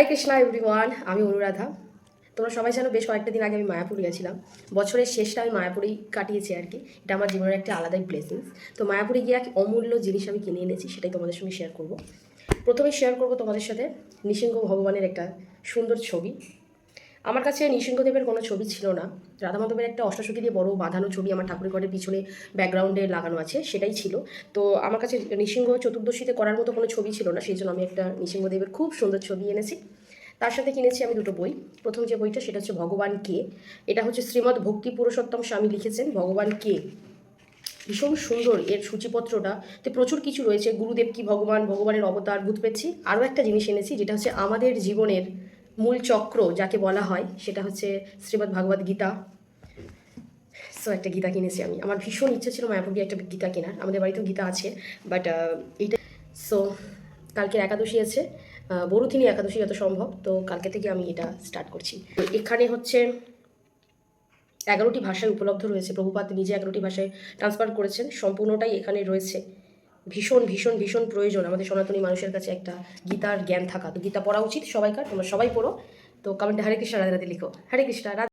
Krishna everyone, আমি অনুরাধা। তোমরা সবাই জানো বেশ কয়েকটা দিন আগে আমি মায়াপুর গেছিলাম। বছরের শেষটা আমি মায়াপুরেই কাটিয়েছি আর কি। এটা আমার জীবনের একটা আলাদাই ব্লেসিংস। তো মায়াপুরে গিয়ে এক অমূল্য জিনিস আমি কিনে এনেছি, সেটাই তোমাদের সঙ্গে শেয়ার করব। প্রথমে শেয়ার করব তোমাদের সাথে নৃসিংহ ভগবানের একটা সুন্দর ছবি। আমার কাছে নৃসিংহদেবের কোনো ছবি ছিল না। রাধা মাধবের একটা অষ্টসখী দিয়ে বড় বাঁধানো ছবি আমার ঠাকুরের ঘরের পিছনে ব্যাকগ্রাউন্ডে লাগানো আছে, সেটাই ছিল। তো আমার কাছে নৃসিংহ চতুর্দশীতে করার মতো কোনো ছবি ছিল না, সেই জন্য আমি একটা নৃসিংহদেবের খুব সুন্দর ছবি এনেছি। তার সাথে কিনেছি আমি দুটো বই। প্রথম যে বইটা সেটা হচ্ছে ভগবান কে। এটা হচ্ছে শ্রীমদ্ ভক্তি পুরুষোত্তম স্বামী লিখেছেন ভগবান কে। ভীষণ সুন্দর এর সূচিপত্রটা, তো প্রচুর কিছু রয়েছে। গুরুদেব কি ভগবান, ভগবানের অবতার, ভূত পেয়েছি। আরও একটা জিনিস এনেছি যেটা হচ্ছে আমাদের জীবনের মূল চক্র যাকে বলা হয়, সেটা হচ্ছে শ্রীমদ্ ভাগবত গীতা। সো একটা গীতা কিনেছি আমি। আমার ভীষণ ইচ্ছে ছিল মায়াপুর গিয়ে একটা গীতা কেনার, আমাদের বাড়িতেও গীতা আছে, বাট এইটা। সো কালকে একাদশী আছে, বরুথিনী একাদশী যত সম্ভব, তো কালকে থেকে আমি এটা স্টার্ট করছি। এখানে হচ্ছে 11টি ভাষায় উপলব্ধ রয়েছে। প্রভুপাদ নিজে 11টি ভাষায় ট্রান্সফার করেছেন, সম্পূর্ণটাই এখানে রয়েছে। ভীষণ ভীষণ ভীষণ প্রয়োজন আমাদের সনাতনী মানুষের কাছে একটা গীতার জ্ঞান থাকা। তো গীতা পড়া উচিত সবাইকার, তোমরা সবাই পড়ো। তো কমেন্টে হরে কৃষ্ণ রাধে রাধে লিখো। হরে কৃষ্ণ রাধে।